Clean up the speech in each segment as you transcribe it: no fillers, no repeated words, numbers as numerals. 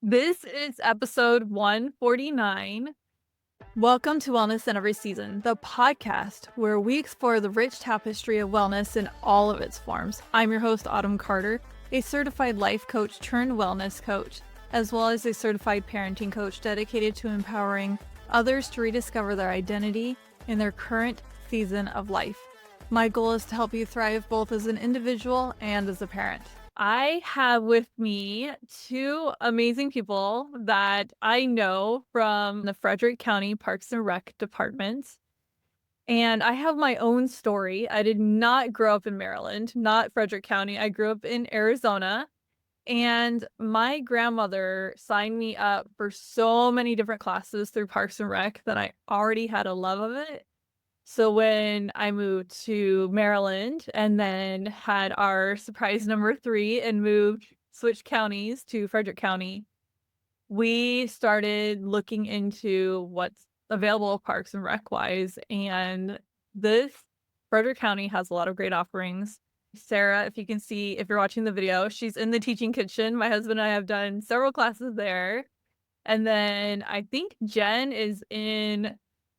This is episode 149. Welcome to Wellness in Every Season, the podcast where we explore the rich tapestry of wellness in all of its forms. I'm your host, Autumn Carter, a certified life coach turned wellness coach, as well as a certified parenting coach dedicated to empowering others to rediscover their identity in their current season of life. My goal is to help you thrive both as an individual and as a parent. I have with me two amazing people that I know from the Frederick County Parks and Rec department. And I have my own story. I did not grow up in Maryland, not Frederick County. I grew up in Arizona. And my grandmother signed me up for so many different classes through Parks and Rec that I already had a love of it. So when I moved to Maryland and then had our surprise number 3 and switched counties to Frederick County, we started looking into what's available Parks and Rec wise. And this Frederick County has a lot of great offerings. Sarah, if you can see, if you're watching the video, she's in the teaching kitchen. My husband and I have done several classes there. And then I think Jen is in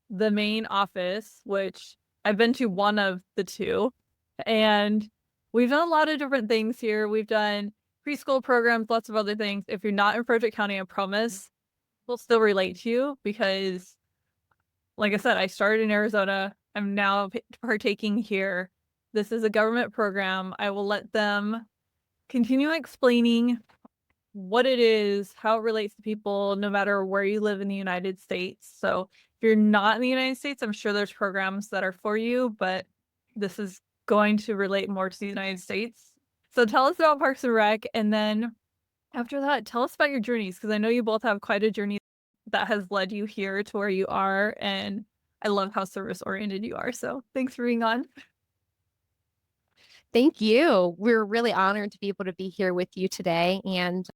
the main office, which I've been to one of the two. And we've done a lot of different things here. We've done preschool programs, lots of other things. If you're not in Frederick County, I promise we'll still relate to you because, like I said, I started in Arizona. I'm now partaking here. This is a government program. I will let them continue explaining what it is, how it relates to people, no matter where you live in the United States. So if you're not in the United States, I'm sure there's programs that are for you, but this is going to relate more to the United States. So tell us about Parks and Rec, and then after that, tell us about your journeys, because I know you both have quite a journey that has led you here to where you are, and I love how service-oriented you are. So thanks for being on. Thank you. We're really honored to be able to be here with you today. And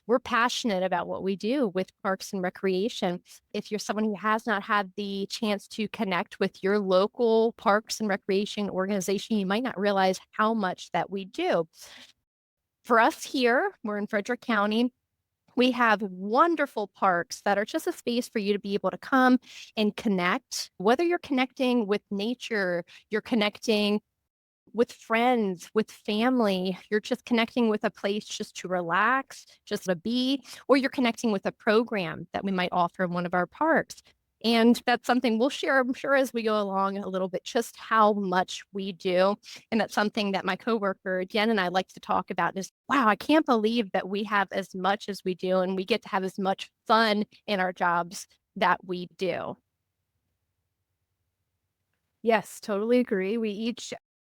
we're passionate about what we do with Parks and Recreation. If you're someone who has not had the chance to connect with your local Parks and Recreation organization, you might not realize how much that we do. For us here, we're in Frederick County. We have wonderful parks that are just a space for you to be able to come and connect, whether you're connecting with nature, you're connecting with friends, with family, you're just connecting with a place just to relax, just to be, or you're connecting with a program that we might offer in one of our parks. And that's something we'll share, I'm sure, as we go along a little bit, just how much we do. And that's something that my coworker, Jen, and I like to talk about is, wow, I can't believe that we have as much as we do, and we get to have as much fun in our jobs that we do. Yes, totally agree.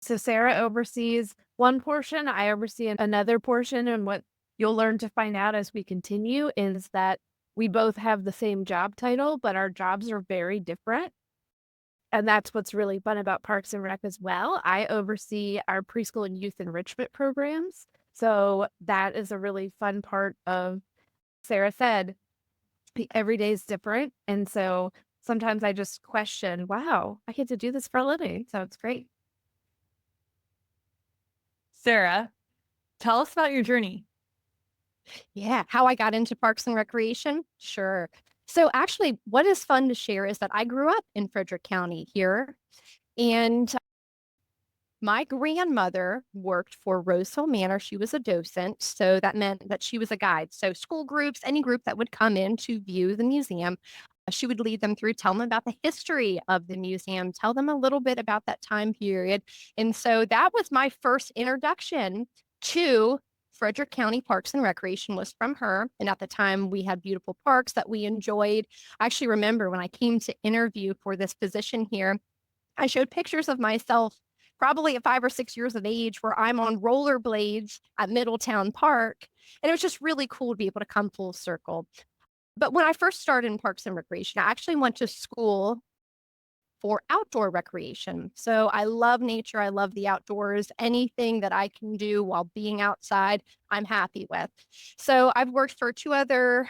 So Sarah oversees one portion, I oversee another portion. And what you'll learn to find out as we continue is that we both have the same job title, but our jobs are very different. And that's what's really fun about Parks and Rec as well. I oversee our preschool and youth enrichment programs. So that is a really fun part of, Sarah said, every day is different. And so sometimes I just question, wow, I get to do this for a living. So it's great. Sarah, tell us about your journey. Yeah, how I got into Parks and Recreation? Sure. So actually, what is fun to share is that I grew up in Frederick County here, and my grandmother worked for Roseville Manor. She was a docent, so that meant that she was a guide. So school groups, any group that would come in to view the museum, she would lead them through, tell them about the history of the museum, tell them a little bit about that time period. And so that was my first introduction to Frederick County Parks and Recreation was from her. And at the time, we had beautiful parks that we enjoyed. I actually remember when I came to interview for this position here, I showed pictures of myself probably at 5 or 6 years of age where I'm on rollerblades at Middletown Park. And it was just really cool to be able to come full circle. But when I first started in Parks and Recreation, I actually went to school for outdoor recreation. So I love nature. I love the outdoors. Anything that I can do while being outside, I'm happy with. So I've worked for 2 other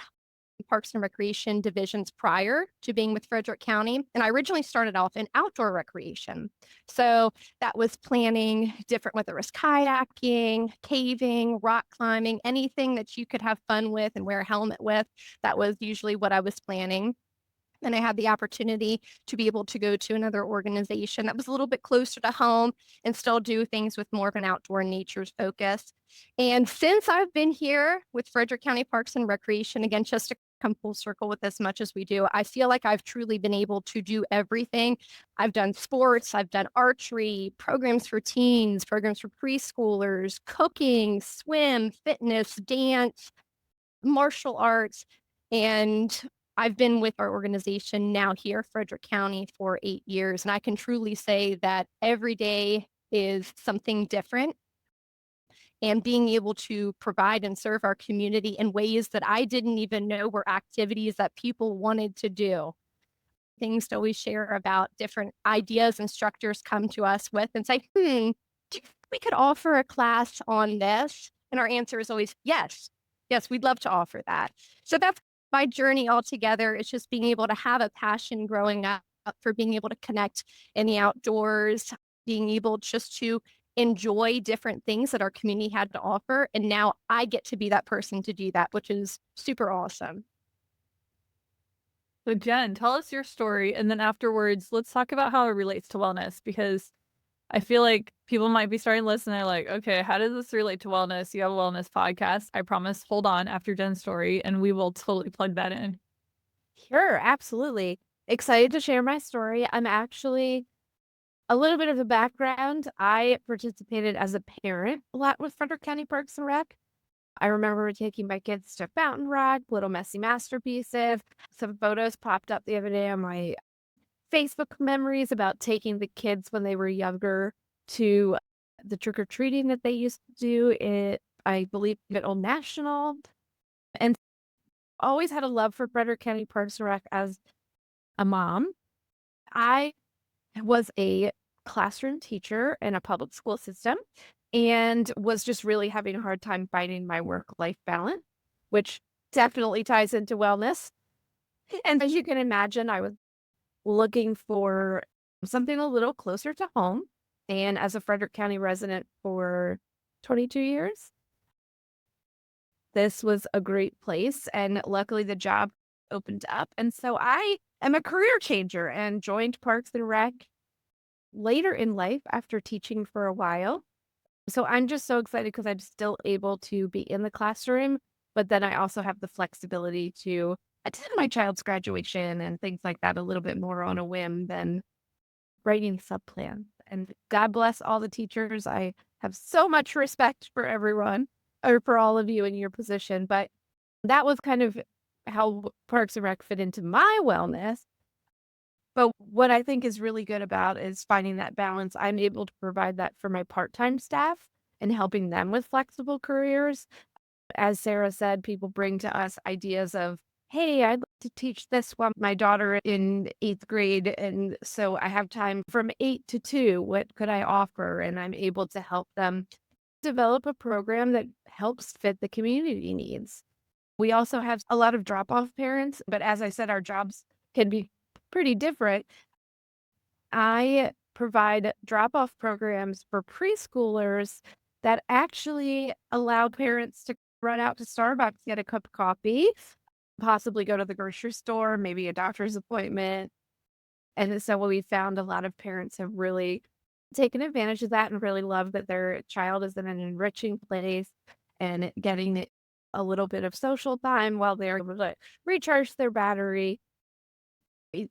Parks and Recreation divisions prior to being with Frederick County. And I originally started off in outdoor recreation. So that was planning different, whether it was kayaking, caving, rock climbing, anything that you could have fun with and wear a helmet with. That was usually what I was planning. And I had the opportunity to be able to go to another organization that was a little bit closer to home and still do things with more of an outdoor nature's focus. And since I've been here with Frederick County Parks and Recreation, again, just to come full circle with as much as we do, I feel like I've truly been able to do everything. I've done sports, I've done archery, programs for teens, programs for preschoolers, cooking, swim, fitness, dance, martial arts, and I've been with our organization now here, Frederick County, for 8 years. And I can truly say that every day is something different. And being able to provide and serve our community in ways that I didn't even know were activities that people wanted to do. Things to always share about different ideas instructors come to us with and say, do you think we could offer a class on this? And our answer is always yes. Yes, we'd love to offer that. So that's my journey altogether. It's just being able to have a passion growing up for being able to connect in the outdoors, being able just to enjoy different things that our community had to offer. And now I get to be that person to do that, which is super awesome. So Jen, tell us your story, and then afterwards, let's talk about how it relates to wellness, because I feel like people might be starting to listen. They're like, okay, how does this relate to wellness? You have a wellness podcast. I promise, hold on after Jen's story, and we will totally plug that in. Sure, absolutely. Excited to share my story. I'm actually a little bit of a background. I participated as a parent a lot with Frederick County Parks and Rec. I remember taking my kids to Fountain Rock, Little Messy Masterpieces. Some photos popped up the other day on my Facebook memories about taking the kids when they were younger to the trick-or-treating that they used to do I believe, at Old National. And always had a love for Frederick County Parks and Rec as a mom. I was a classroom teacher in a public school system and was just really having a hard time finding my work-life balance, which definitely ties into wellness. And as you can imagine, I was looking for something a little closer to home. And as a Frederick County resident for 22 years, this was a great place. And luckily the job opened up. And so I am a career changer and joined Parks and Rec later in life after teaching for a while. So I'm just so excited because I'm still able to be in the classroom, but then I also have the flexibility to attend my child's graduation and things like that a little bit more on a whim than writing subplans. And God bless all the teachers. I have so much respect for everyone or for all of you in your position, but that was kind of how Parks and Rec fit into my wellness. But what I think is really good about is finding that balance. I'm able to provide that for my part-time staff and helping them with flexible careers. As Sarah said, people bring to us ideas of, hey, I'd like to teach this while my daughter in 8th grade. And so I have time from 8 to 2. What could I offer? And I'm able to help them develop a program that helps fit the community needs. We also have a lot of drop-off parents, but as I said, our jobs can be pretty different. I provide drop-off programs for preschoolers that actually allow parents to run out to Starbucks, get a cup of coffee, possibly go to the grocery store, maybe a doctor's appointment. And so we found a lot of parents have really taken advantage of that and really love that their child is in an enriching place and getting a little bit of social time while they're able to recharge their battery.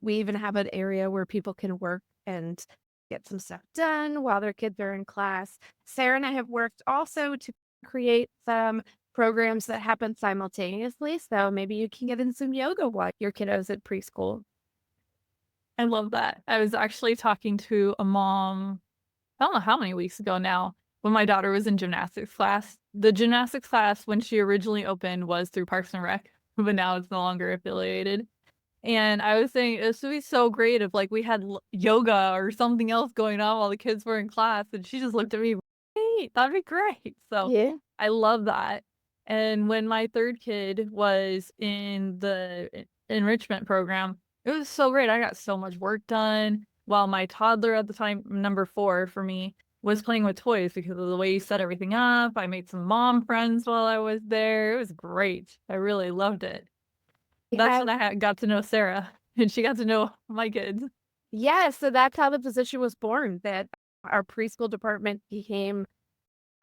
We even have an area where people can work and get some stuff done while their kids are in class. Sarah and I have worked also to create some programs that happen simultaneously. So maybe you can get in some yoga while your kiddo's at preschool. I love that. I was actually talking to a mom, I don't know how many weeks ago now, when my daughter was in gymnastics class. The gymnastics class, when she originally opened, was through Parks and Rec, but now it's no longer affiliated. And I was saying this would be so great if like we had yoga or something else going on while the kids were in class. And she just looked at me, hey, that'd be great. So Yeah. I love that. And when my third kid was in the enrichment program, it was so great. I got so much work done while my toddler at the time, number 4 for me, was playing with toys because of the way you set everything up. I made some mom friends while I was there. It was great. I really loved it. That's when I got to know Sarah, and she got to know my kids. Yeah, so that's how the position was born, that our preschool department became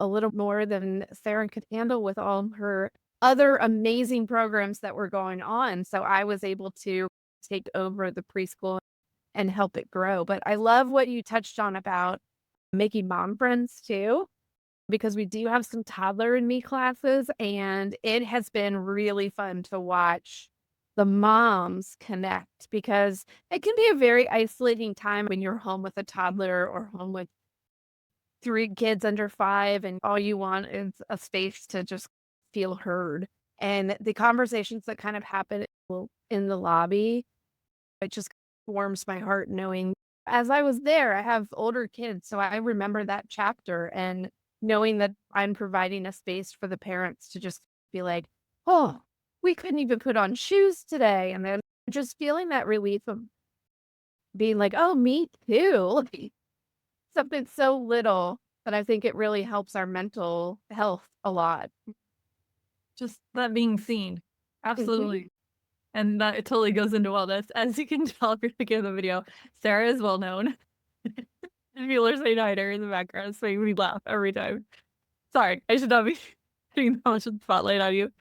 a little more than Sarah could handle with all her other amazing programs that were going on. So I was able to take over the preschool and help it grow. But I love what you touched on about making mom friends too, because we do have some toddler and me classes, and it has been really fun to watch the moms connect, because it can be a very isolating time when you're home with a toddler or home with 3 kids under 5 and all you want is a space to just feel heard. And the conversations that kind of happen in the lobby, it just warms my heart knowing, as I was there, I have older kids, so I remember that chapter, and knowing that I'm providing a space for the parents to just be like, "Oh, we couldn't even put on shoes today." And then just feeling that relief of being like, "Oh, me too." Like, something so little, but I think it really helps our mental health a lot. Just that being seen. Mhm. Absolutely. And that it totally goes into wellness. As you can tell if you're looking at the video, Sarah is well known. And people are saying hi to her in the background. It's making me laugh every time. Sorry, I should not be putting that much of the spotlight on you.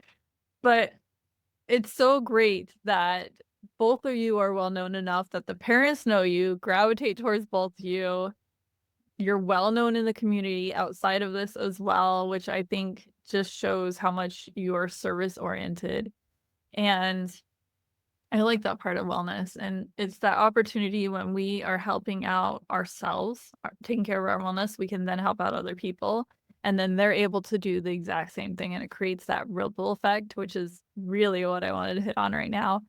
But it's so great that both of you are well known enough that the parents know you, gravitate towards both of you. You're well known in the community outside of this as well, which I think just shows how much you're service oriented. And I like that part of wellness. And it's that opportunity when we are helping out ourselves, taking care of our wellness, we can then help out other people. And then they're able to do the exact same thing. And it creates that ripple effect, which is really what I wanted to hit on right now,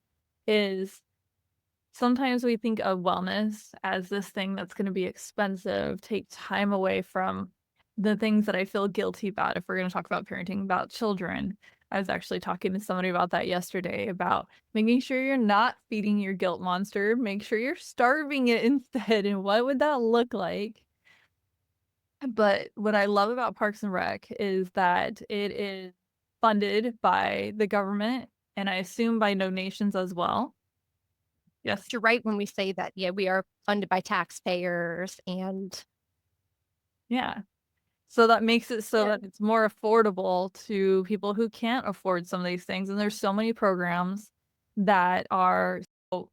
is sometimes we think of wellness as this thing that's going to be expensive, take time away from the things that I feel guilty about if we're going to talk about parenting, about children. I was actually talking to somebody about that yesterday, about making sure you're not feeding your guilt monster, make sure you're starving it instead. And what would that look like? But what I love about Parks and Rec is that it is funded by the government, and I assume by donations as well. Yes. You're right when we say that, yeah, we are funded by taxpayers and Yeah. So that makes it so yeah. that it's more affordable to people who can't afford some of these things. And there's so many programs that are. So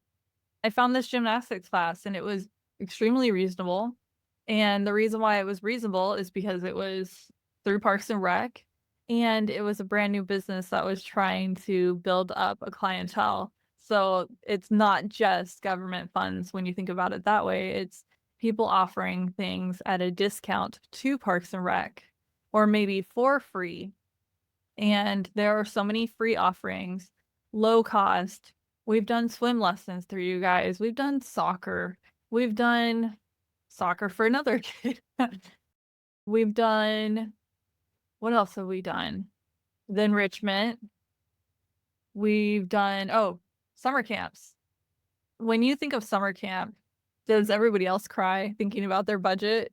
I found this gymnastics class and it was extremely reasonable. And the reason why it was reasonable is because it was through Parks and Rec, and it was a brand new business that was trying to build up a clientele. So it's not just government funds when you think about it that way. It's people offering things at a discount to Parks and Rec, or maybe for free. And there are so many free offerings, low cost. We've done swim lessons through you guys. We've done soccer. We've done soccer for another kid. We've done, what else have we done? The enrichment. We've done, summer camps. When you think of summer camp, does everybody else cry thinking about their budget?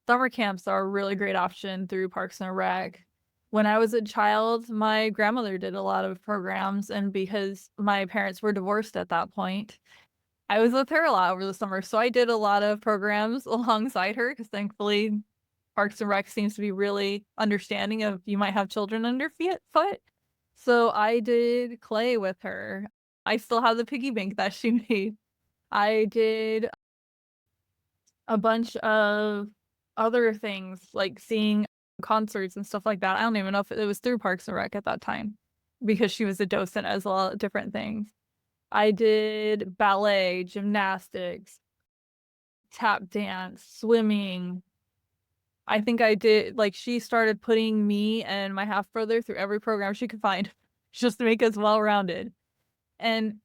Summer camps are a really great option through Parks and Rec. When I was a child, my grandmother did a lot of programs, and because my parents were divorced at that point, I was with her a lot over the summer. So I did a lot of programs alongside her because thankfully Parks and Rec seems to be really understanding of you might have children underfoot. So I did clay with her. I still have the piggy bank that she made. I did a bunch of other things like seeing concerts and stuff like that. I don't even know if it was through Parks and Rec at that time because she was a docent as well, different things. I did ballet, gymnastics, tap dance, swimming. I think I did, like, she started putting me and my half brother through every program she could find just to make us well-rounded. And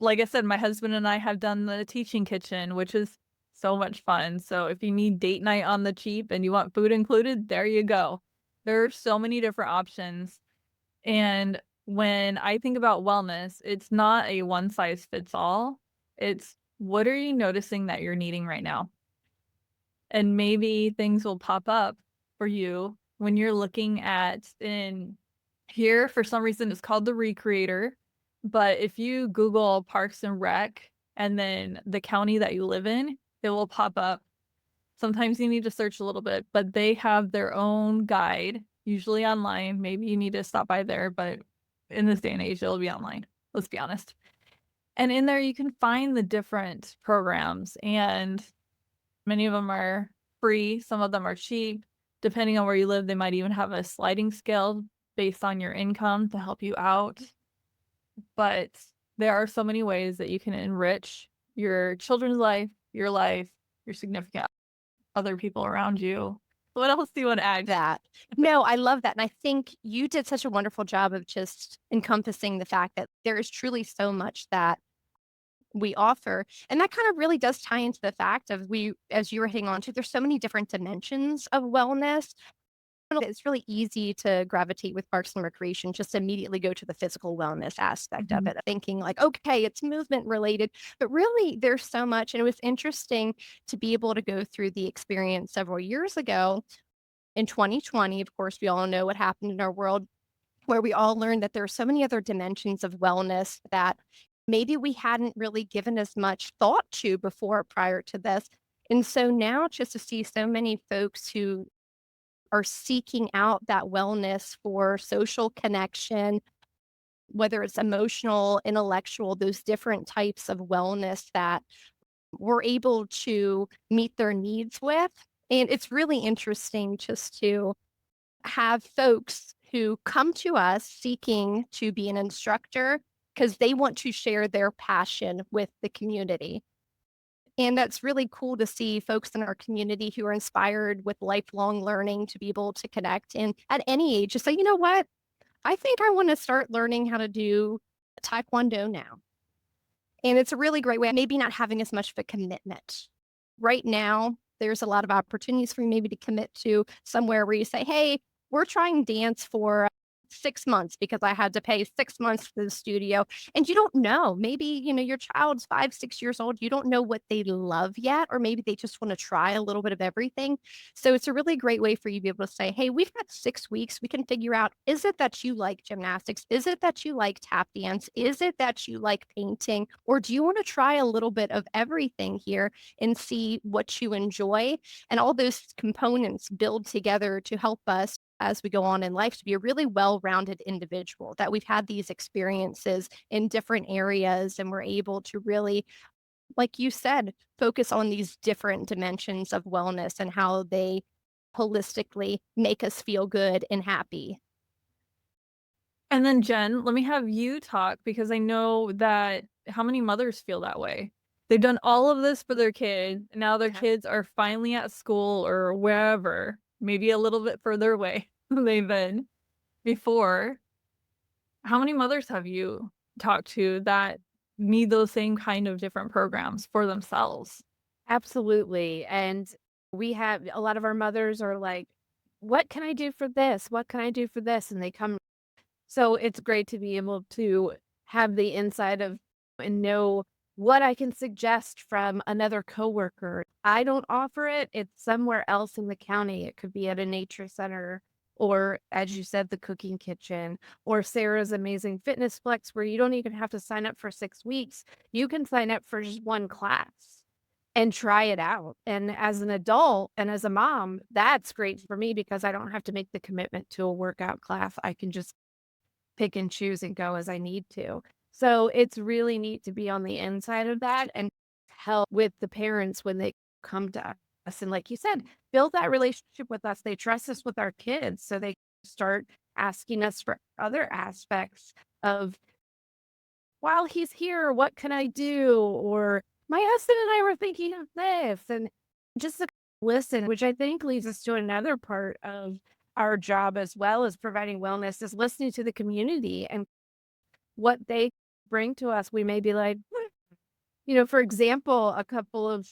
like I said, my husband and I have done the teaching kitchen, which is so much fun. So if you need date night on the cheap and you want food included, there you go. There are so many different options. And when I think about wellness, it's not a one size fits all. It's what are you noticing that you're needing right now? And maybe things will pop up for you when you're looking at in here for some reason it's called the Recreator. But if you Google Parks and Rec and then the county that you live in, it will pop up. Sometimes you need to search a little bit, but they have their own guide, usually online. Maybe you need to stop by there, but in this day and age, it'll be online. Let's be honest. And in there, you can find the different programs, and many of them are free. Some of them are cheap. Depending on where you live, they might even have a sliding scale based on your income to help you out. But there are so many ways that you can enrich your children's life, your significant other people around you. What else do you want to add? That. No, I love that. And I think you did such a wonderful job of just encompassing the fact that there is truly so much that we offer. And that kind of really does tie into the fact of as you were hitting on to, there's so many different dimensions of wellness. It's really easy to gravitate with Parks and Recreation, just immediately go to the physical wellness aspect of it, thinking like, okay, it's movement related, but really there's so much. And it was interesting to be able to go through the experience several years ago in 2020. Of course, we all know what happened in our world, where we all learned that there are so many other dimensions of wellness that maybe we hadn't really given as much thought to before prior to this. And so now just to see so many folks who are seeking out that wellness for social connection, whether it's emotional, intellectual, those different types of wellness that we're able to meet their needs with. And it's really interesting just to have folks who come to us seeking to be an instructor because they want to share their passion with the community. And that's really cool to see folks in our community who are inspired with lifelong learning to be able to connect. And at any age, just say, you know what? I think I want to start learning how to do Taekwondo now. And it's a really great way, maybe not having as much of a commitment. Right now, there's a lot of opportunities for you maybe to commit to somewhere where you say, hey, we're trying dance for 6 months because I had to pay 6 months for the studio. And you don't know, maybe, your child's 5, 6 years old. You don't know what they love yet, or maybe they just want to try a little bit of everything. So it's a really great way for you to be able to say, hey, we've got 6 weeks. We can figure out, is it that you like gymnastics? Is it that you like tap dance? Is it that you like painting? Or do you want to try a little bit of everything here and see what you enjoy? And all those components build together to help us as we go on in life to be a really well-rounded individual, that we've had these experiences in different areas and we're able to really, like you said, focus on these different dimensions of wellness and how they holistically make us feel good and happy. And then Jen, let me have you talk because I know that how many mothers feel that way. They've done all of this for their kids, and now their kids are finally at school or wherever, maybe a little bit further away than they've been before. How many mothers have you talked to that need those same kind of different programs for themselves? Absolutely. And we have a lot of our mothers are like, what can I do for this? What can I do for this? And they come. So it's great to be able to have the insight of and know what I can suggest from another coworker. I don't offer it. It's somewhere else in the county. It could be at a nature center or, as you said, the cooking kitchen or Sarah's Amazing Fitness Flex, where you don't even have to sign up for 6 weeks. You can sign up for just one class and try it out. And as an adult and as a mom, that's great for me because I don't have to make the commitment to a workout class. I can just pick and choose and go as I need to. So it's really neat to be on the inside of that and help with the parents when they come to us. And like you said, build that relationship with us. They trust us with our kids. So they start asking us for other aspects of, while he's here, what can I do? Or my husband and I were thinking of this. And just to listen, which I think leads us to another part of our job as well as providing wellness, is listening to the community and what they bring to us. We may be like, for example, a couple of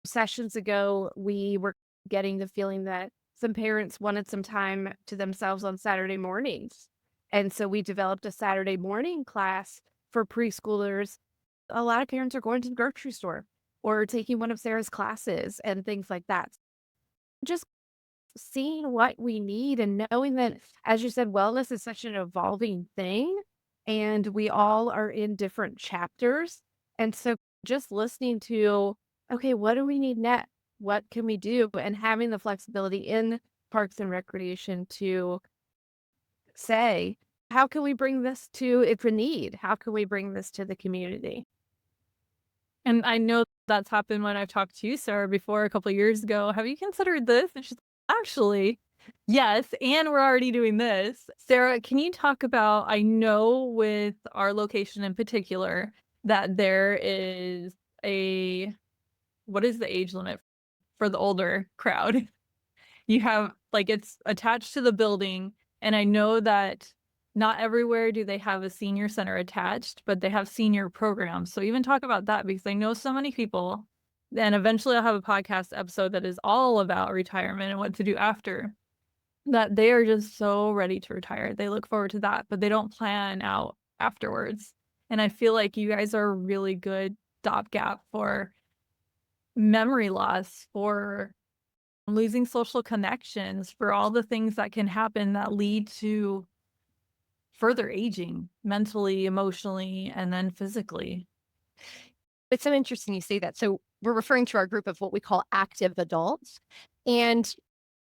sessions ago, we were getting the feeling that some parents wanted some time to themselves on Saturday mornings. And so we developed a Saturday morning class for preschoolers. A lot of parents are going to the grocery store or taking one of Sarah's classes and things like that. Just seeing what we need and knowing that, as you said, wellness is such an evolving thing and we all are in different chapters. And so just listening to, okay, what do we need next? What can we do? And having the flexibility in Parks and Recreation to say, how can we bring this to it's a need? How can we bring this to the community? And I know that's happened when I've talked to you, Sarah, before a couple of years ago. Have you considered this? And she's actually, yes, and we're already doing this. Sarah, can you talk about, I know with our location in particular, that there is what is the age limit for the older crowd? You have, like, it's attached to the building, and I know that not everywhere do they have a senior center attached, but they have senior programs. So even talk about that, because I know so many people, and eventually I'll have a podcast episode that is all about retirement and what to do after, that they are just so ready to retire. They look forward to that, but they don't plan out afterwards. And I feel like you guys are a really good stopgap for memory loss, for losing social connections, for all the things that can happen that lead to further aging mentally, emotionally, and then physically. It's so interesting you say that. So we're referring to our group of what we call active adults. And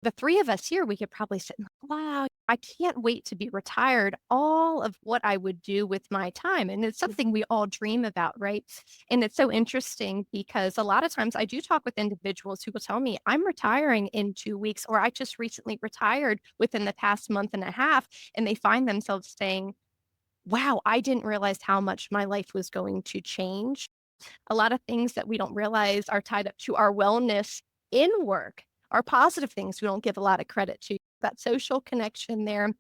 the three of us here, we could probably sit and like, wow, I can't wait to be retired. All of what I would do with my time. And it's something we all dream about, right? And it's so interesting because a lot of times I do talk with individuals who will tell me, I'm retiring in 2 weeks, or I just recently retired within the past month and a half. And they find themselves saying, wow, I didn't realize how much my life was going to change. A lot of things that we don't realize are tied up to our wellness in work, are positive things we don't give a lot of credit to. That social connection there,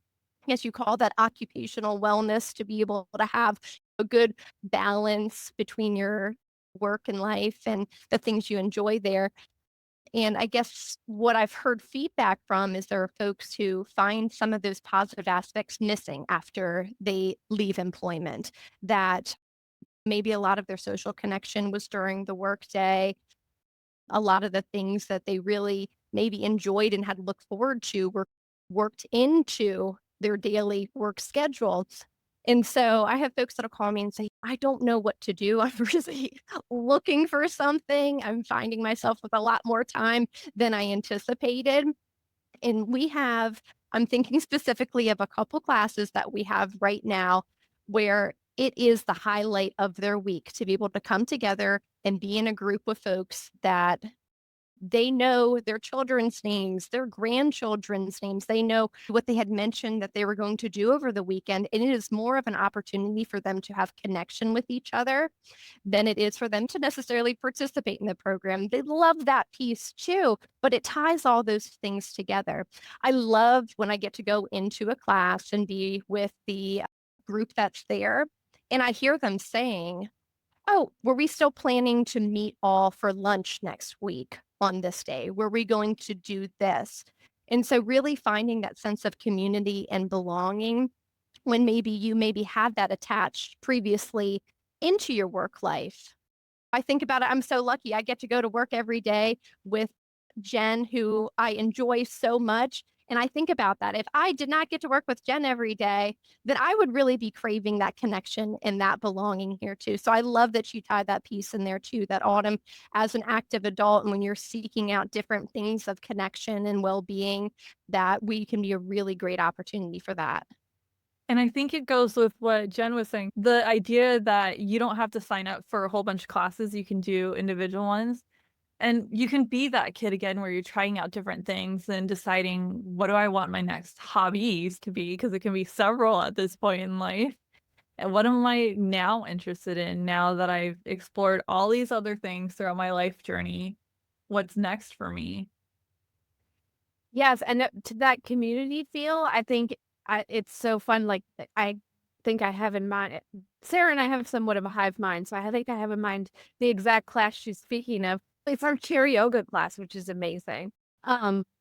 as you call that occupational wellness, to be able to have a good balance between your work and life and the things you enjoy there. And I guess what I've heard feedback from is there are folks who find some of those positive aspects missing after they leave employment, that maybe a lot of their social connection was during the workday. A lot of the things that they really maybe enjoyed and had looked forward to were worked into their daily work schedule. And so I have folks that'll call me and say, I don't know what to do. I'm really looking for something. I'm finding myself with a lot more time than I anticipated. And I'm thinking specifically of a couple classes that we have right now where it is the highlight of their week to be able to come together and be in a group with folks that they know their children's names, their grandchildren's names. They know what they had mentioned that they were going to do over the weekend. And it is more of an opportunity for them to have connection with each other than it is for them to necessarily participate in the program. They love that piece too, but it ties all those things together. I love when I get to go into a class and be with the group that's there, and I hear them saying, oh, were we still planning to meet all for lunch next week on this day? Were we going to do this? And so really finding that sense of community and belonging when maybe you had that attached previously into your work life. I think about it, I'm so lucky. I get to go to work every day with Jen, who I enjoy so much. And I think about that. If I did not get to work with Jen every day, then I would really be craving that connection and that belonging here too. So I love that you tied that piece in there too, that Autumn, as an active adult, and when you're seeking out different things of connection and well-being, that we can be a really great opportunity for that. And I think it goes with what Jen was saying, the idea that you don't have to sign up for a whole bunch of classes, you can do individual ones. And you can be that kid again where you're trying out different things and deciding, what do I want my next hobbies to be? Because it can be several at this point in life. And what am I now interested in now that I've explored all these other things throughout my life journey? What's next for me? Yes, and to that community feel, I think it's so fun. Like I think I have in mind, Sarah and I have somewhat of a hive mind, so I think I have in mind the exact class she's speaking of. It's our chair yoga class, which is amazing.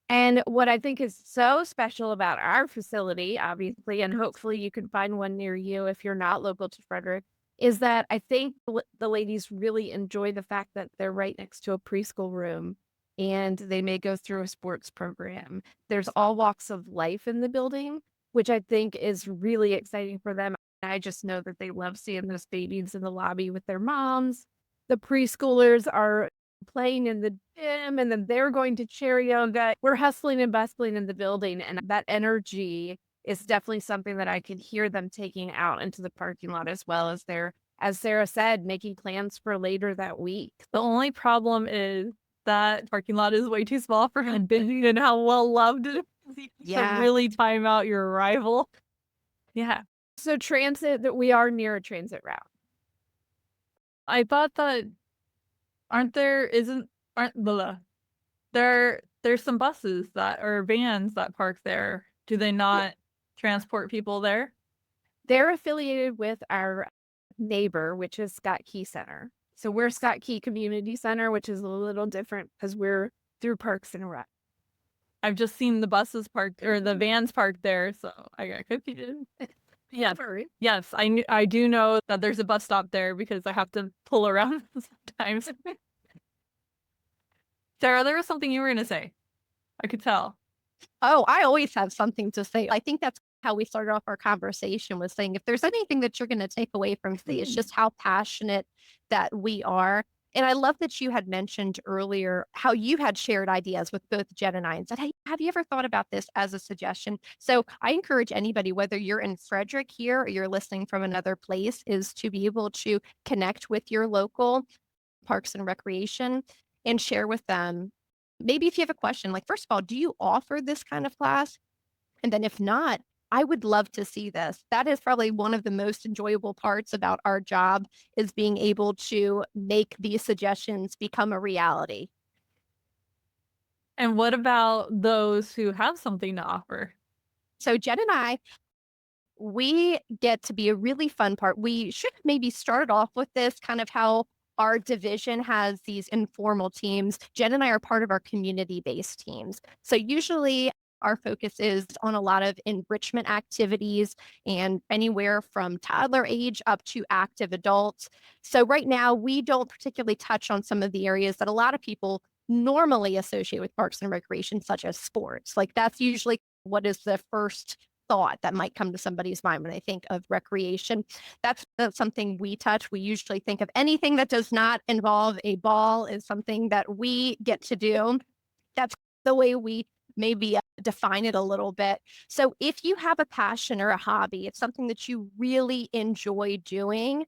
And what I think is so special about our facility, obviously, and hopefully you can find one near you if you're not local to Frederick, is that I think the ladies really enjoy the fact that they're right next to a preschool room and they may go through a sports program. There's all walks of life in the building, which I think is really exciting for them. I just know that they love seeing those babies in the lobby with their moms. The preschoolers are playing in the gym, and then they're going to chair yoga. We're hustling and bustling in the building, and that energy is definitely something that I can hear them taking out into the parking lot, as well as they're, as Sarah said, making plans for later that week. The only problem is that parking lot is way too small for how busy and how well loved it is. You have to really time out your arrival. Yeah. So transit, that we are near a transit route. I thought that there's some buses that or vans that park there. Do they not transport people there? They're affiliated with our neighbor, which is Scott Key Center. So we're Scott Key Community Center, which is a little different because we're through Parks and Rec. I've just seen the buses parked or the vans parked there, so I got confused. Yeah. Yes, I do know that there's a bus stop there because I have to pull around sometimes. Sarah, there was something you were going to say. I could tell. Oh, I always have something to say. I think that's how we started off our conversation, was saying if there's anything that you're going to take away from today, it's just how passionate that we are. And I love that you had mentioned earlier how you had shared ideas with both Jen and I and said, hey, have you ever thought about this as a suggestion? So I encourage anybody, whether you're in Frederick here or you're listening from another place, is to be able to connect with your local Parks and Recreation and share with them. Maybe if you have a question, like, first of all, do you offer this kind of class? And then if not, I would love to see this. That is probably one of the most enjoyable parts about our job, is being able to make these suggestions become a reality. And what about those who have something to offer? So Jen and I, we get to be a really fun part. We should have maybe started off with this, kind of how our division has these informal teams. Jen and I are part of our community-based teams. So usually our focus is on a lot of enrichment activities, and anywhere from toddler age up to active adults. So right now we don't particularly touch on some of the areas that a lot of people normally associate with Parks and Recreation, such as sports. Like, that's usually what is the first thought that might come to somebody's mind when they think of recreation. That's something we touch. We usually think of anything that does not involve a ball is something that we get to do. That's the way we maybe define it a little bit. So if you have a passion or a hobby, it's something that you really enjoy doing,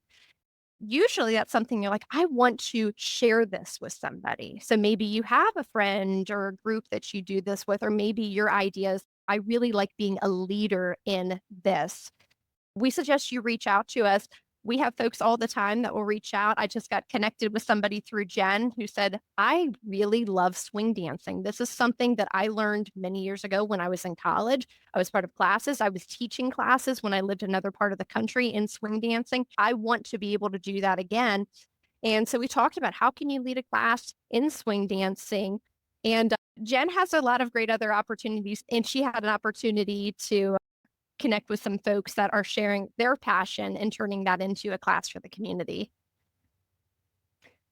usually that's something you're like, I want to share this with somebody. So maybe you have a friend or a group that you do this with, or maybe your ideas, I really like being a leader in this. We suggest you reach out to us. We have folks all the time that will reach out. I just got connected with somebody through Jen who said, I really love swing dancing. This is something that I learned many years ago when I was in college. I was part of classes. I was teaching classes when I lived in another part of the country in swing dancing. I want to be able to do that again. And so we talked about, how can you lead a class in swing dancing? And Jen has a lot of great other opportunities, and she had an opportunity to connect with some folks that are sharing their passion and turning that into a class for the community.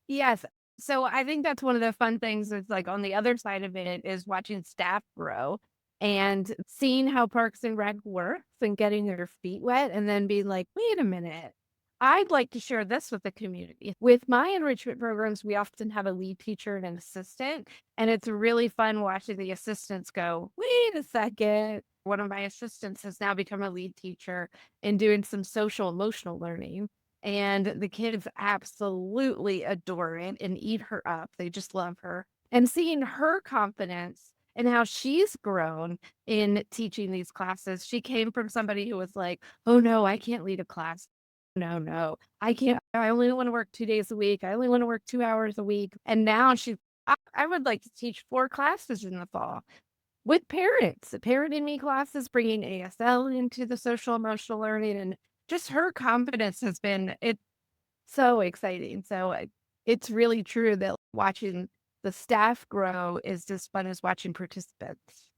Yes. So I think that's one of the fun things that's like on the other side of it is watching staff grow and seeing how Parks and Rec works and getting their feet wet and then being like, wait a minute, I'd like to share this with the community. With my enrichment programs, we often have a lead teacher and an assistant, and it's really fun watching the assistants go, wait a second. One of my assistants has now become a lead teacher and doing some social emotional learning. And the kids absolutely adore it and eat her up. They just love her. And seeing her confidence and how she's grown in teaching these classes. She came from somebody who was like, oh no, I can't lead a class. No, I can't. I only want to work 2 days a week. I only want to work 2 hours a week. And now I would like to teach 4 classes in the fall with parents, the Parent in Me classes, bringing ASL into the social emotional learning. And just her confidence has been, it's so exciting. So it's really true that watching the staff grow is as fun as watching participants.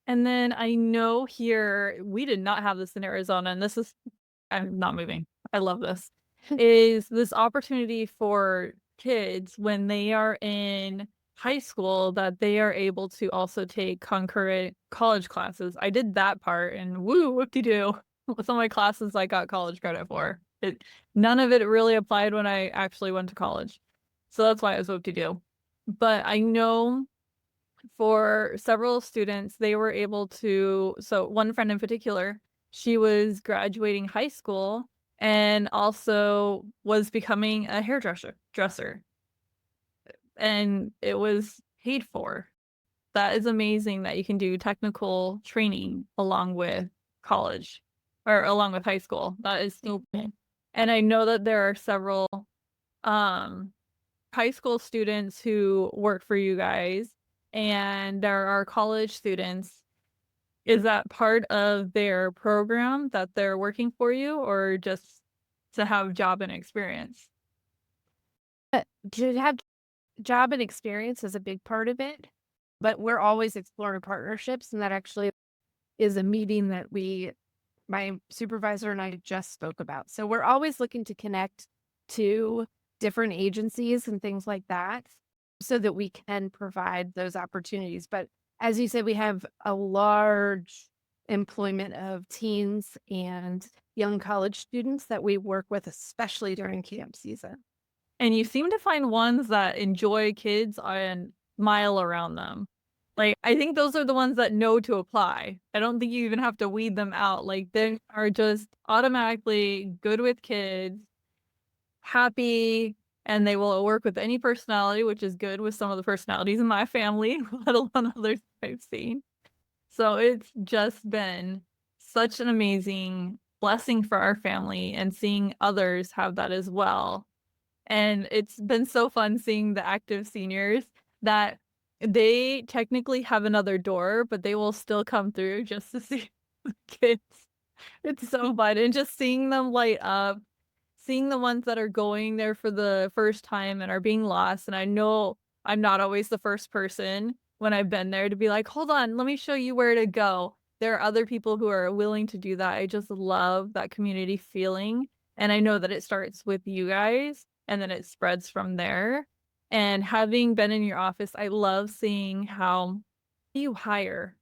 And then I know here, we did not have this in Arizona, and this is, I'm not moving. I love this. Is this opportunity for kids when they are in high school that they are able to also take concurrent college classes. I did that part and woo, whoop-de-doo. Some of my classes I got college credit for. None of it really applied when I actually went to college. So that's why it was whoop-de-doo. But I know for several students, they were able to, so one friend in particular, she was graduating high school and also was becoming a hairdresser. And it was paid for. That is amazing that you can do technical training along with college or along with high school. That is so cool. And I know that there are several high school students who work for you guys, and there are college students. Is that part of their program that they're working for you, or just to have job and experience? To have job and experience is a big part of it, but we're always exploring partnerships, and that actually is a meeting that my supervisor and I just spoke about. So we're always looking to connect to different agencies and things like that so that we can provide those opportunities. But as you said, we have a large employment of teens and young college students that we work with, especially during camp season. And you seem to find ones that enjoy kids and mile around them. Like, I think those are the ones that know to apply. I don't think you even have to weed them out. Like, they are just automatically good with kids, happy, and they will work with any personality, which is good with some of the personalities in my family, let alone others I've seen. So it's just been such an amazing blessing for our family and seeing others have that as well. And it's been so fun seeing the active seniors that they technically have another door, but they will still come through just to see the kids. It's so fun. And just seeing them light up, seeing the ones that are going there for the first time and are being lost. And I know I'm not always the first person when I've been there to be like, hold on, let me show you where to go. There are other people who are willing to do that. I just love that community feeling. And I know that it starts with you guys and then it spreads from there. And having been in your office, I love seeing how you hire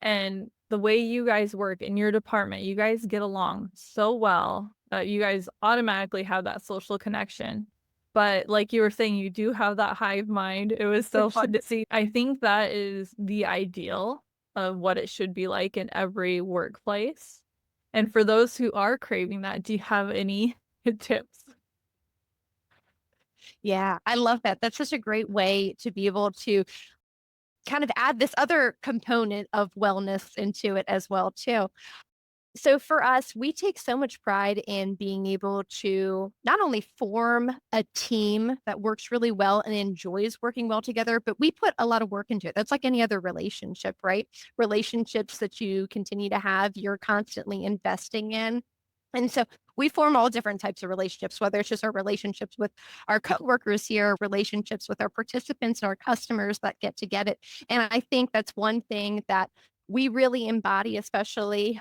and the way you guys work in your department. You guys get along so well that you guys automatically have that social connection. But like you were saying, you do have that hive mind. It was so fun to see. I think that is the ideal of what it should be like in every workplace. And for those who are craving that, do you have any tips? Yeah, I love that. That's such a great way to be able to kind of add this other component of wellness into it as well too. So for us, we take so much pride in being able to not only form a team that works really well and enjoys working well together, but we put a lot of work into it. That's like any other relationship, right? Relationships that you continue to have, you're constantly investing in. And so we form all different types of relationships, whether it's just our relationships with our coworkers here, relationships with our participants and our customers that get it. And I think that's one thing that we really embody, especially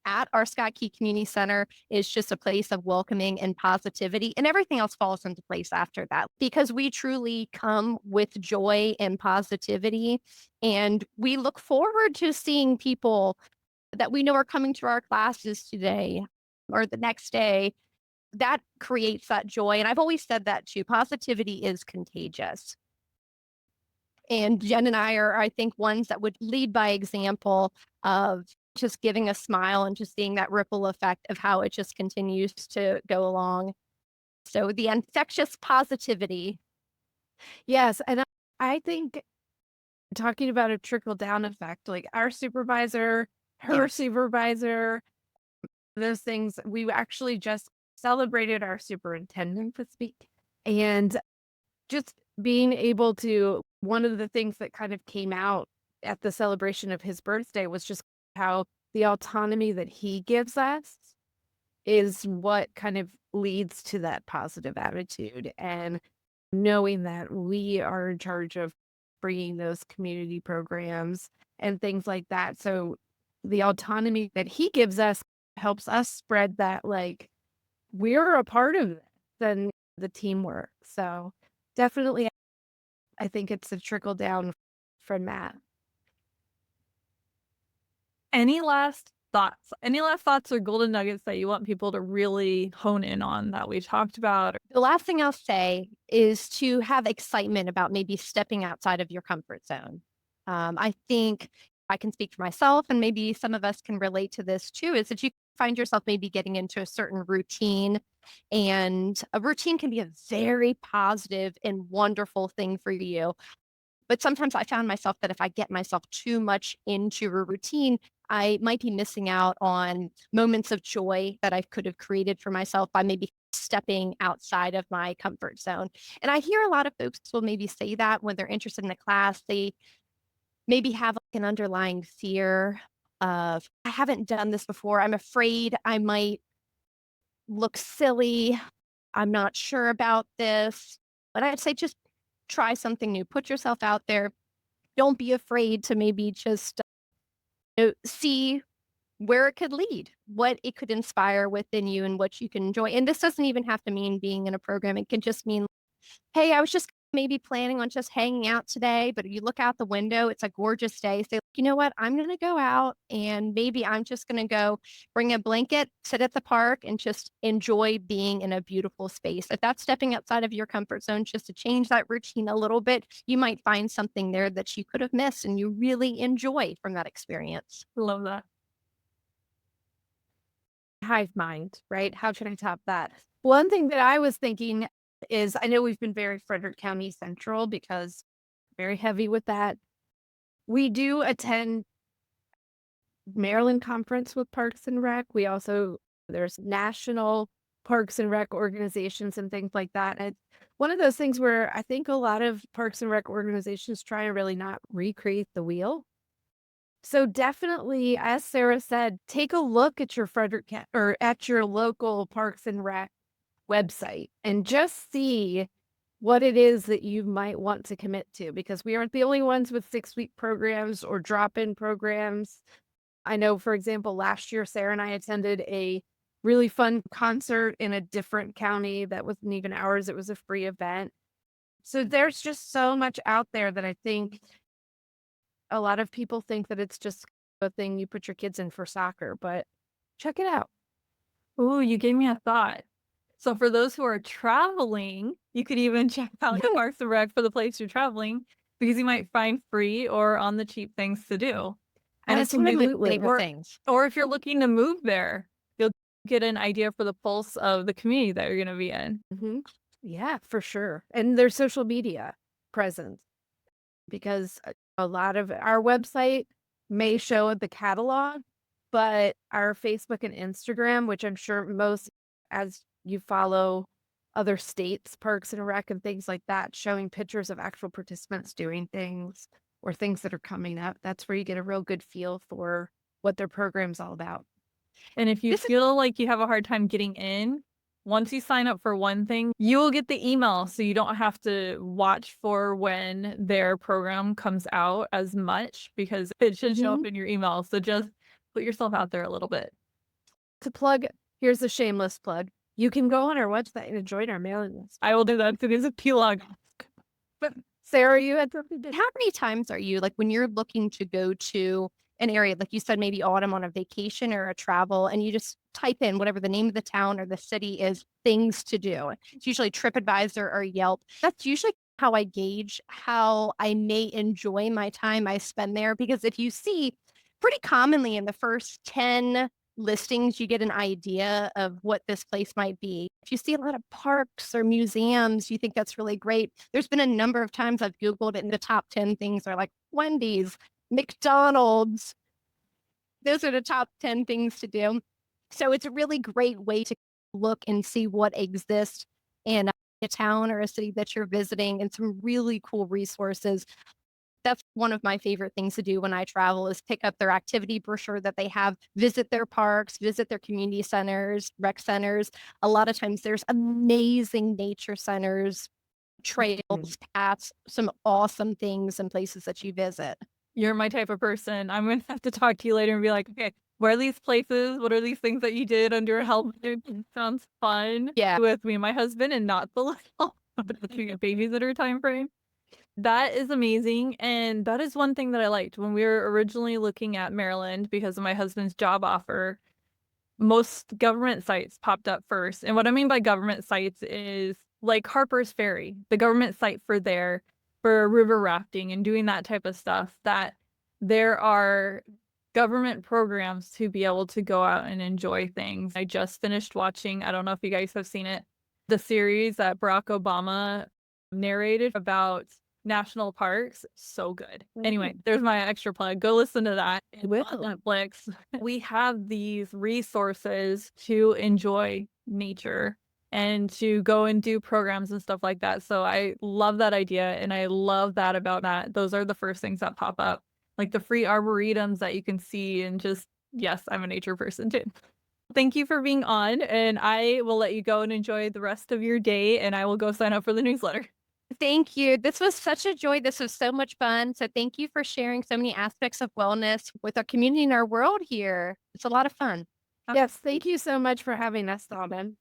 at our Scott Key Community Center, is just a place of welcoming and positivity, and everything else falls into place after that because we truly come with joy and positivity. And we look forward to seeing people that we know are coming to our classes today or the next day. That creates that joy. And I've always said that too. Positivity is contagious. And Jen and I are, I think, ones that would lead by example of just giving a smile and just seeing that ripple effect of how it just continues to go along. So the infectious positivity. Yes, and I think talking about a trickle down effect, like our supervisor, her Yes. supervisor, those things, we actually just celebrated our superintendent this week. And just being able to, one of the things that kind of came out at the celebration of his birthday was just how the autonomy that he gives us is what kind of leads to that positive attitude. And knowing that we are in charge of bringing those community programs and things like that. So the autonomy that he gives us helps us spread that, like, we're a part of this and the teamwork. So definitely, I think it's a trickle down from that. Any last thoughts? Any last thoughts or golden nuggets that you want people to really hone in on that we talked about? The last thing I'll say is to have excitement about maybe stepping outside of your comfort zone. I think I can speak for myself, and maybe some of us can relate to this too, is that you find yourself maybe getting into a certain routine. And a routine can be a very positive and wonderful thing for you. But sometimes I found myself that if I get myself too much into a routine, I might be missing out on moments of joy that I could have created for myself by maybe stepping outside of my comfort zone. And I hear a lot of folks will maybe say that when they're interested in a class, they maybe have like an underlying fear of, I haven't done this before. I'm afraid I might look silly. I'm not sure about this. But I'd say just try something new. Put yourself out there. Don't be afraid to maybe just see where it could lead, what it could inspire within you and what you can enjoy. And this doesn't even have to mean being in a program. It can just mean, hey, I was just maybe planning on just hanging out today, but you look out the window, it's a gorgeous day. Say, you know what? I'm going to go out and maybe I'm just going to go bring a blanket, sit at the park and just enjoy being in a beautiful space. If that's stepping outside of your comfort zone, just to change that routine a little bit, you might find something there that you could have missed and you really enjoy from that experience. Love that. Hive mind, right? How should I top that? One thing that I was thinking is, I know we've been very Frederick County central because very heavy with that. We do attend Maryland conference with Parks and Rec. There's national Parks and Rec organizations and things like that. And it's one of those things where I think a lot of Parks and Rec organizations try and really not recreate the wheel. So definitely, as Sarah said, take a look at your or at your local Parks and Rec website and just see what it is that you might want to commit to, because we aren't the only ones with 6-week programs or drop-in programs. I know, for example, last year, Sarah and I attended a really fun concert in a different county that wasn't even ours. It was a free event. So there's just so much out there that I think a lot of people think that it's just a thing you put your kids in for soccer, but check it out. Ooh, you gave me a thought. So for those who are traveling, you could even check out Parks and Rec for the place you're traveling, because you might find free or on the cheap things to do. And That's it's one of my Absolutely. favorite things. or if you're looking to move there, you'll get an idea for the pulse of the community that you're going to be in. Mm-hmm. Yeah, for sure. And their social media presence, because a lot of our website may show the catalog, but our Facebook and Instagram, which I'm sure most, as you follow other states, Parks and Rec and things like that, showing pictures of actual participants doing things or things that are coming up, that's where you get a real good feel for what their program's all about. And if you feel like you have a hard time getting in, once you sign up for one thing, you will get the email, so you don't have to watch for when their program comes out as much, because it should show up in your email. So just put yourself out there a little bit. To plug, here's a shameless plug. You can go on our website and join our mailing list. I will do that as soon as a P-log. But Sarah, you had something to How many times are you, like, when you're looking to go to an area, like you said, maybe autumn on a vacation or a travel, and you just type in whatever the name of the town or the city is, things to do. It's usually TripAdvisor or Yelp. That's usually how I gauge how I may enjoy my time I spend there. Because if you see pretty commonly in the first 10 listings, you get an idea of what this place might be. If you see a lot of parks or museums, you think that's really great. There's been a number of times I've Googled it, and the top 10 things are like Wendy's, McDonald's. Those are the top 10 things to do. So it's a really great way to look and see what exists in a town or a city that you're visiting, and some really cool resources. That's one of my favorite things to do when I travel, is pick up their activity brochure that they have, visit their parks, visit their community centers, rec centers. A lot of times there's amazing nature centers, trails, paths, some awesome things and places that you visit. You're my type of person. I'm going to have to talk to you later and be like, okay, where are these places? What are these things that you did under a helmet? Sounds fun. Yeah. With me and my husband and not the little babysitter time frame. That is amazing. And that is one thing that I liked when we were originally looking at Maryland because of my husband's job offer. Most government sites popped up first. And what I mean by government sites is like Harper's Ferry, the government site for river rafting and doing that type of stuff, that there are government programs to be able to go out and enjoy things. I just finished watching, I don't know if you guys have seen it, the series that Barack Obama narrated about national parks. So good. Anyway, there's my extra plug. Go listen to that. It's on Netflix. We have these resources to enjoy nature and to go and do programs and stuff like that. So I love that idea, and I love that about that. Those are the first things that pop up, like the free arboretums that you can see, and just, yes, I'm a nature person too. Thank you for being on, and I will let you go and enjoy the rest of your day, and I will go sign up for the newsletter. Thank you. This was such a joy. This was so much fun. So thank you for sharing so many aspects of wellness with our community and our world here. It's a lot of fun. Yes, thank you so much for having us, Autumn.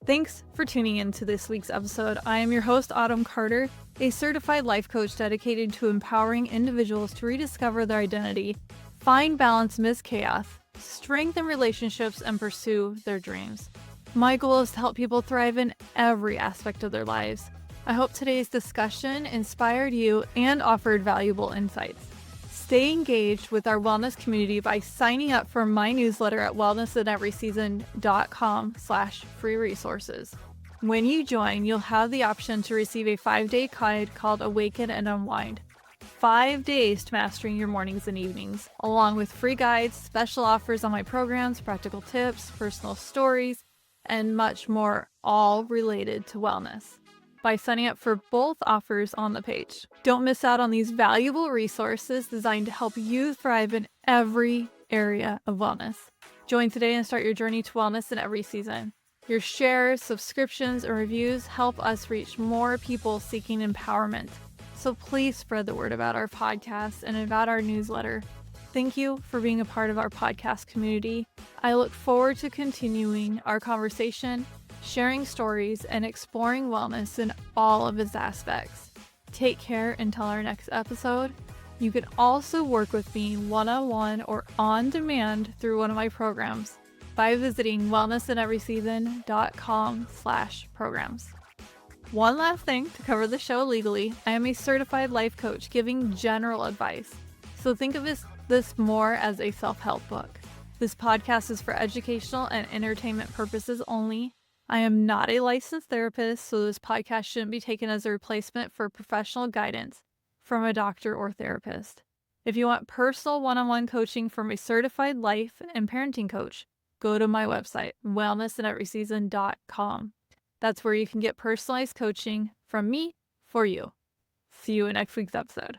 Thanks for tuning in to this week's episode. I am your host, Autumn Carter, a certified life coach dedicated to empowering individuals to rediscover their identity, find balance amidst chaos, strengthen relationships, and pursue their dreams. My goal is to help people thrive in every aspect of their lives. I hope today's discussion inspired you and offered valuable insights. Stay engaged with our wellness community by signing up for my newsletter at wellnessinEverySeason.com/free resources. When you join, you'll have the option to receive a 5-day guide called Awaken and Unwind. 5 days to mastering your mornings and evenings, along with free guides, special offers on my programs, practical tips, personal stories, and much more, all related to wellness, by signing up for both offers on the page. Don't miss out on these valuable resources designed to help you thrive in every area of wellness. Join today and start your journey to wellness in every season. Your shares, subscriptions, and reviews help us reach more people seeking empowerment. So please spread the word about our podcast and about our newsletter. Thank you for being a part of our podcast community. I look forward to continuing our conversation, sharing stories, and exploring wellness in all of its aspects. Take care until our next episode. You can also work with me one-on-one or on demand through one of my programs by visiting wellnessinEverySeason.com/programs. One last thing to cover the show legally. I am a certified life coach giving general advice. So think of this more as a self-help book. This podcast is for educational and entertainment purposes only. I am not a licensed therapist, so this podcast shouldn't be taken as a replacement for professional guidance from a doctor or therapist. If you want personal one-on-one coaching from a certified life and parenting coach, go to my website, wellnessinEverySeason.com. That's where you can get personalized coaching from me for you. See you in next week's episode.